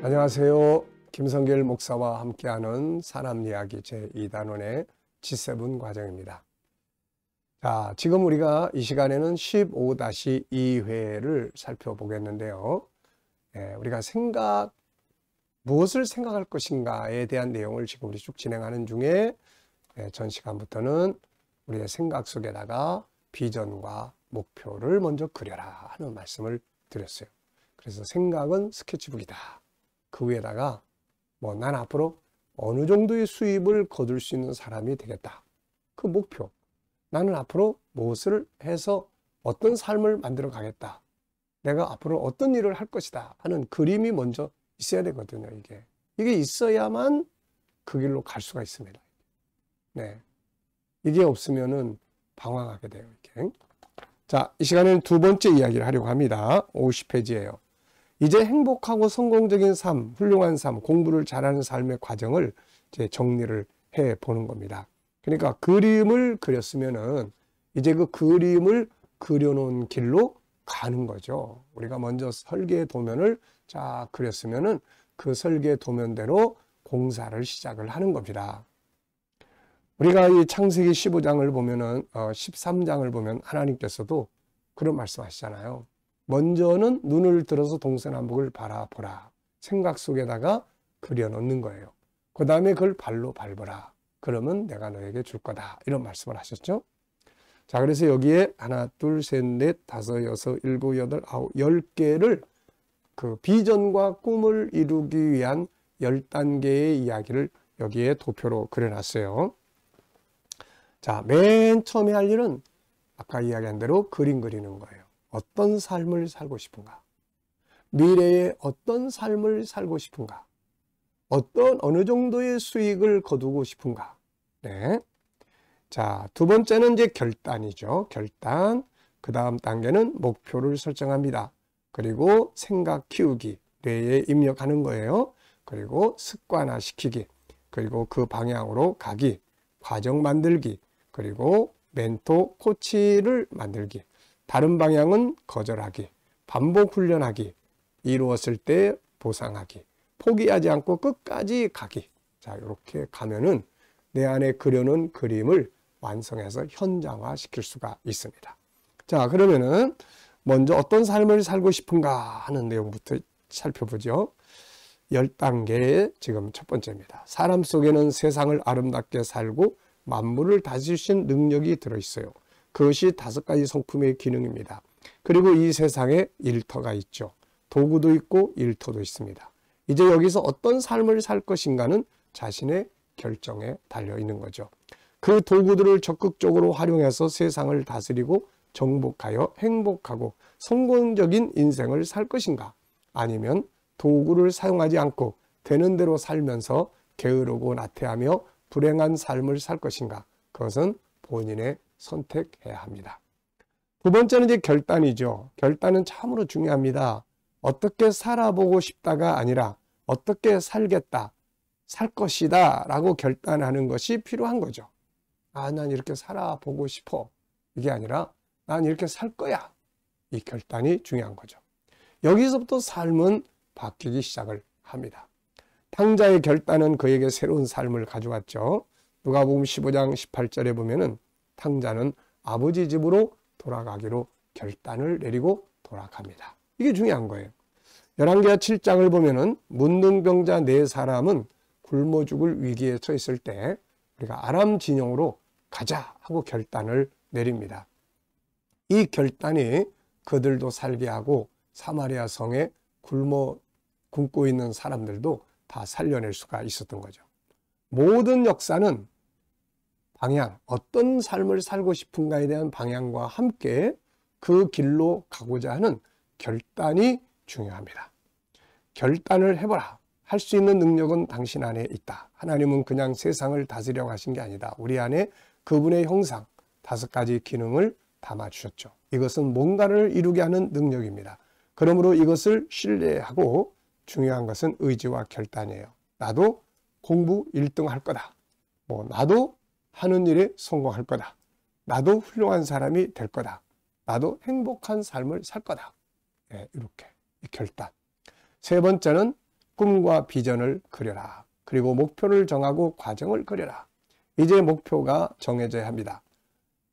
안녕하세요. 김성길 목사와 함께하는 사람이야기 제2단원의 G7 과정입니다. 자, 지금 우리가 이 시간에는 15-2회를 살펴보겠는데요. 우리가 무엇을 생각할 것인가에 대한 내용을 지금 우리 쭉 진행하는 중에 전 시간부터는 우리의 생각 속에다가 비전과 목표를 먼저 그려라 하는 말씀을 드렸어요. 그래서 생각은 스케치북이다. 그 위에다가 난 앞으로 어느 정도의 수입을 거둘 수 있는 사람이 되겠다. 그 목표. 나는 앞으로 무엇을 해서 어떤 삶을 만들어 가겠다. 내가 앞으로 어떤 일을 할 것이다 하는 그림이 먼저 있어야 되거든요. 이게 있어야만 그 길로 갈 수가 있습니다. 네, 이게 없으면은 방황하게 돼요. 자, 이 시간에는 두 번째 이야기를 하려고 합니다. 50페이지예요. 이제 행복하고 성공적인 삶, 훌륭한 삶, 공부를 잘하는 삶의 과정을 이제 정리를 해 보는 겁니다. 그러니까 그림을 그렸으면은 이제 그 그림을 그려놓은 길로 가는 거죠. 우리가 먼저 설계 도면을 쫙 그렸으면은 그 설계 도면대로 공사를 시작을 하는 겁니다. 우리가 이 창세기 15장을 보면은 13장을 보면 하나님께서도 그런 말씀하시잖아요. 먼저는 눈을 들어서 동서남북을 바라보라. 생각 속에다가 그려놓는 거예요. 그 다음에 그걸 발로 밟아라. 그러면 내가 너에게 줄 거다. 이런 말씀을 하셨죠. 자, 그래서 여기에 하나, 둘, 셋, 넷, 다섯, 여섯, 일곱, 여덟, 아홉, 10개를 그 비전과 꿈을 이루기 위한 10단계의 이야기를 여기에 도표로 그려놨어요. 자, 맨 처음에 할 일은 아까 이야기한 대로 그림 그리는 거예요. 어떤 삶을 살고 싶은가? 미래에 어떤 삶을 살고 싶은가? 어느 정도의 수익을 거두고 싶은가? 네. 자, 두 번째는 이제 결단이죠. 결단. 그 다음 단계는 목표를 설정합니다. 그리고 생각 키우기, 뇌에 입력하는 거예요. 그리고 습관화 시키기, 그리고 그 방향으로 가기, 과정 만들기, 그리고 멘토, 코치를 만들기. 다른 방향은 거절하기, 반복 훈련하기, 이루었을 때 보상하기, 포기하지 않고 끝까지 가기. 자, 이렇게 가면은 내 안에 그려놓은 그림을 완성해서 현장화 시킬 수가 있습니다. 자, 그러면은 먼저 어떤 삶을 살고 싶은가 하는 내용부터 살펴보죠. 10단계의 지금 첫 번째입니다. 사람 속에는 세상을 아름답게 살고 만물을 다스리신 능력이 들어있어요. 그것이 5가지 성품의 기능입니다. 그리고 이 세상에 일터가 있죠. 도구도 있고 일터도 있습니다. 이제 여기서 어떤 삶을 살 것인가는 자신의 결정에 달려 있는 거죠. 그 도구들을 적극적으로 활용해서 세상을 다스리고 정복하여 행복하고 성공적인 인생을 살 것인가? 아니면 도구를 사용하지 않고 되는 대로 살면서 게으르고 나태하며 불행한 삶을 살 것인가? 그것은 본인의 선택해야 합니다. 두 번째는 이제 결단이죠. 결단은 참으로 중요합니다. 어떻게 살아보고 싶다가 아니라 어떻게 살겠다, 살 것이다 라고 결단하는 것이 필요한 거죠. 난 이렇게 살아보고 싶어. 이게 아니라 난 이렇게 살 거야. 이 결단이 중요한 거죠. 여기서부터 삶은 바뀌기 시작을 합니다. 탕자의 결단은 그에게 새로운 삶을 가져왔죠. 누가복음 15장 18절에 보면은 탕자는 아버지 집으로 돌아가기로 결단을 내리고 돌아갑니다. 이게 중요한 거예요. 열왕기하 7장을 보면은 문둥병자 4사람은 굶어 죽을 위기에 처했을 때 우리가 아람 진영으로 가자 하고 결단을 내립니다. 이 결단이 그들도 살게 하고 사마리아 성에 굶고 있는 사람들도 다 살려낼 수가 있었던 거죠. 모든 역사는 방향, 어떤 삶을 살고 싶은가에 대한 방향과 함께 그 길로 가고자 하는 결단이 중요합니다. 결단을 해보라. 할 수 있는 능력은 당신 안에 있다. 하나님은 그냥 세상을 다스리려고 하신 게 아니다. 우리 안에 그분의 형상, 5가지 기능을 담아주셨죠. 이것은 뭔가를 이루게 하는 능력입니다. 그러므로 이것을 신뢰하고 중요한 것은 의지와 결단이에요. 나도 공부 1등 할 거다. 나도 하는 일에 성공할 거다. 나도 훌륭한 사람이 될 거다. 나도 행복한 삶을 살 거다. 이렇게 결단. 세 번째는 꿈과 비전을 그려라. 그리고 목표를 정하고 과정을 그려라. 이제 목표가 정해져야 합니다.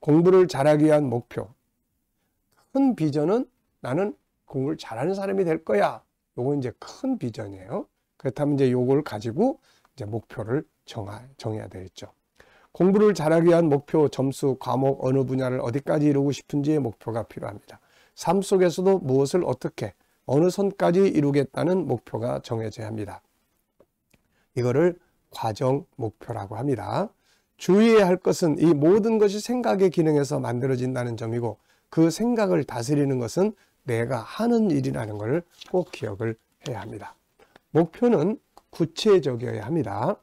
공부를 잘하기 위한 목표. 큰 비전은 나는 공부를 잘하는 사람이 될 거야. 요거 이제 큰 비전이에요. 그렇다면 이제 요걸 가지고 이제 목표를 정해야 되겠죠. 공부를 잘하기 위한 목표, 점수, 과목, 어느 분야를 어디까지 이루고 싶은지의 목표가 필요합니다. 삶 속에서도 무엇을 어떻게, 어느 선까지 이루겠다는 목표가 정해져야 합니다. 이거를 과정 목표라고 합니다. 주의해야 할 것은 이 모든 것이 생각의 기능에서 만들어진다는 점이고, 그 생각을 다스리는 것은 내가 하는 일이라는 것을 꼭 기억을 해야 합니다. 목표는 구체적이어야 합니다.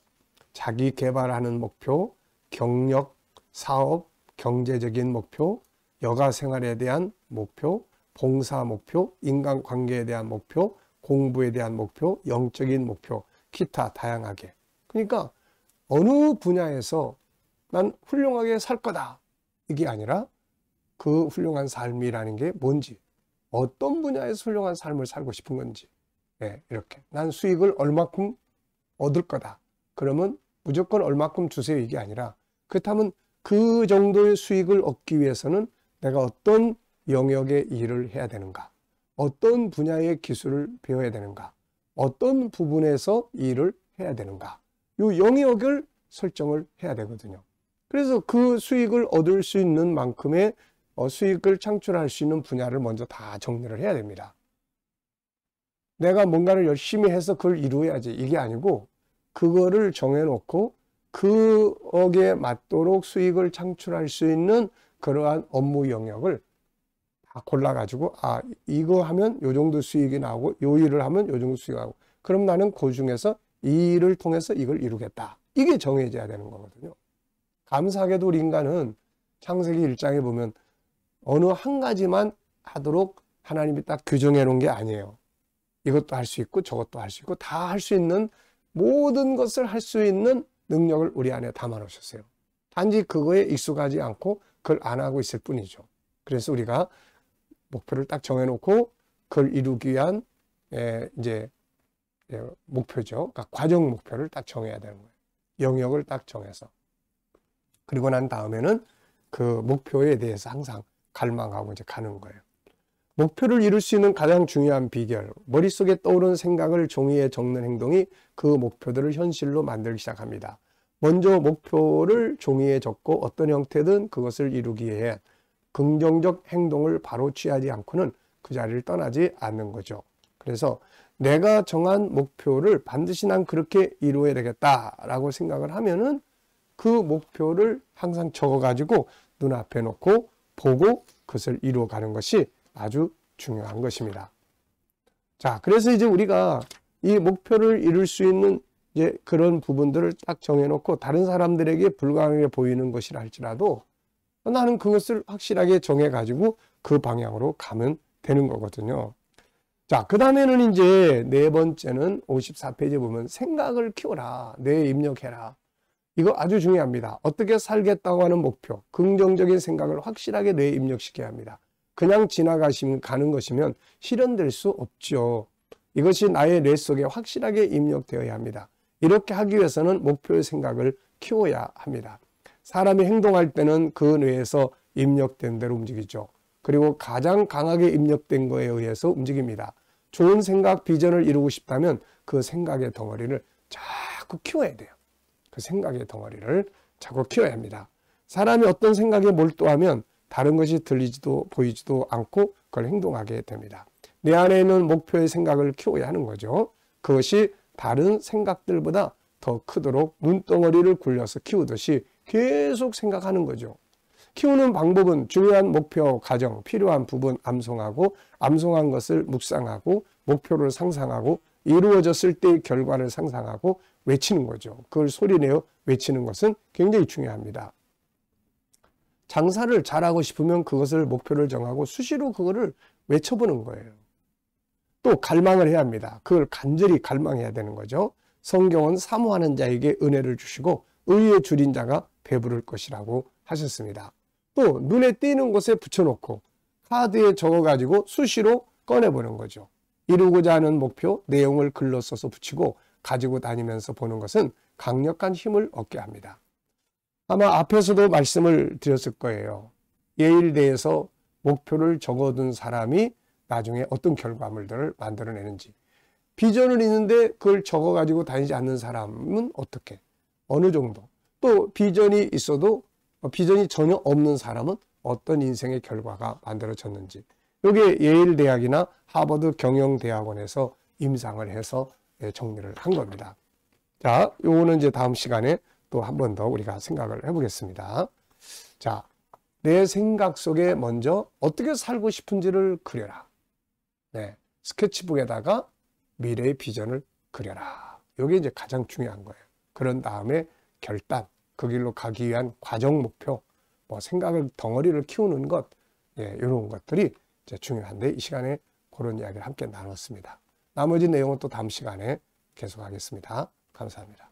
자기 개발하는 목표, 경력, 사업, 경제적인 목표, 여가 생활에 대한 목표, 봉사 목표, 인간관계에 대한 목표, 공부에 대한 목표, 영적인 목표, 기타 다양하게. 그러니까 어느 분야에서 난 훌륭하게 살 거다. 이게 아니라 그 훌륭한 삶이라는 게 뭔지, 어떤 분야에서 훌륭한 삶을 살고 싶은 건지, 이렇게. 난 수익을 얼마큼 얻을 거다. 그러면 무조건 얼마큼 주세요. 이게 아니라, 그렇다면 그 정도의 수익을 얻기 위해서는 내가 어떤 영역의 일을 해야 되는가, 어떤 분야의 기술을 배워야 되는가, 어떤 부분에서 일을 해야 되는가, 이 영역을 설정을 해야 되거든요. 그래서 그 수익을 얻을 수 있는 만큼의 수익을 창출할 수 있는 분야를 먼저 다 정리를 해야 됩니다. 내가 뭔가를 열심히 해서 그걸 이루어야지 이게 아니고, 그거를 정해놓고 그거기에 맞도록 수익을 창출할 수 있는 그러한 업무 영역을 다 골라가지고, 이거 하면 요 정도 수익이 나오고, 요 일을 하면 요 정도 수익이 나오고, 그럼 나는 그 중에서 이 일을 통해서 이걸 이루겠다. 이게 정해져야 되는 거거든요. 감사하게도 우리 인간은 창세기 1장에 보면 어느 한 가지만 하도록 하나님이 딱 규정해 놓은 게 아니에요. 이것도 할 수 있고 저것도 할 수 있고 다 할 수 있는, 모든 것을 할 수 있는 능력을 우리 안에 담아 놓으셨어요. 단지 그거에 익숙하지 않고 그걸 안 하고 있을 뿐이죠. 그래서 우리가 목표를 딱 정해 놓고 그걸 이루기 위한 이제 목표죠. 그러니까 과정 목표를 딱 정해야 되는 거예요. 영역을 딱 정해서. 그리고 난 다음에는 그 목표에 대해서 항상 갈망하고 이제 가는 거예요. 목표를 이룰 수 있는 가장 중요한 비결, 머릿속에 떠오르는 생각을 종이에 적는 행동이 그 목표들을 현실로 만들기 시작합니다. 먼저 목표를 종이에 적고 어떤 형태든 그것을 이루기 위해 긍정적 행동을 바로 취하지 않고는 그 자리를 떠나지 않는 거죠. 그래서 내가 정한 목표를 반드시 난 그렇게 이루어야 되겠다라고 생각을 하면은 그 목표를 항상 적어가지고 눈앞에 놓고 보고 그것을 이루어가는 것이 아주 중요한 것입니다. 자, 그래서 이제 우리가 이 목표를 이룰 수 있는 이제 그런 부분들을 딱 정해놓고 다른 사람들에게 불가능해 보이는 것이라 할지라도 나는 그것을 확실하게 정해가지고 그 방향으로 가면 되는 거거든요. 자, 그 다음에는 이제 네 번째는 54페이지에 보면 생각을 키워라. 뇌에 입력해라. 이거 아주 중요합니다. 어떻게 살겠다고 하는 목표, 긍정적인 생각을 확실하게 뇌에 입력시켜야 합니다. 그냥 가는 것이면 실현될 수 없죠. 이것이 나의 뇌 속에 확실하게 입력되어야 합니다. 이렇게 하기 위해서는 목표의 생각을 키워야 합니다. 사람이 행동할 때는 그 뇌에서 입력된 대로 움직이죠. 그리고 가장 강하게 입력된 거에 의해서 움직입니다. 좋은 생각, 비전을 이루고 싶다면 그 생각의 덩어리를 자꾸 키워야 돼요. 그 생각의 덩어리를 자꾸 키워야 합니다. 사람이 어떤 생각에 몰두하면 다른 것이 들리지도 보이지도 않고 그걸 행동하게 됩니다. 내 안에 있는 목표의 생각을 키워야 하는 거죠. 그것이 다른 생각들보다 더 크도록 눈덩어리를 굴려서 키우듯이 계속 생각하는 거죠. 키우는 방법은 중요한 목표, 과정, 필요한 부분 암송하고, 암송한 것을 묵상하고, 목표를 상상하고, 이루어졌을 때의 결과를 상상하고 외치는 거죠. 그걸 소리내어 외치는 것은 굉장히 중요합니다. 장사를 잘하고 싶으면 그것을 목표를 정하고 수시로 그거를 외쳐보는 거예요. 또 갈망을 해야 합니다. 그걸 간절히 갈망해야 되는 거죠. 성경은 사모하는 자에게 은혜를 주시고 의에 줄인 자가 배부를 것이라고 하셨습니다. 또 눈에 띄는 곳에 붙여놓고 카드에 적어가지고 수시로 꺼내보는 거죠. 이루고자 하는 목표, 내용을 글로 써서 붙이고 가지고 다니면서 보는 것은 강력한 힘을 얻게 합니다. 아마 앞에서도 말씀을 드렸을 거예요. 예일대에서 목표를 적어둔 사람이 나중에 어떤 결과물들을 만들어내는지. 비전을 있는데 그걸 적어가지고 다니지 않는 사람은 어떻게, 어느 정도, 또 비전이 있어도 비전이 전혀 없는 사람은 어떤 인생의 결과가 만들어졌는지. 이게 예일대학이나 하버드 경영대학원에서 임상을 해서 정리를 한 겁니다. 자, 요거는 이제 다음 시간에 또 한 번 더 우리가 생각을 해보겠습니다. 자, 내 생각 속에 먼저 어떻게 살고 싶은지를 그려라. 네, 스케치북에다가 미래의 비전을 그려라. 이게 이제 가장 중요한 거예요. 그런 다음에 결단, 그 길로 가기 위한 과정 목표, 뭐 생각을 덩어리를 키우는 것, 이런 것들이 이제 중요한데 이 시간에 그런 이야기를 함께 나눴습니다. 나머지 내용은 또 다음 시간에 계속하겠습니다. 감사합니다.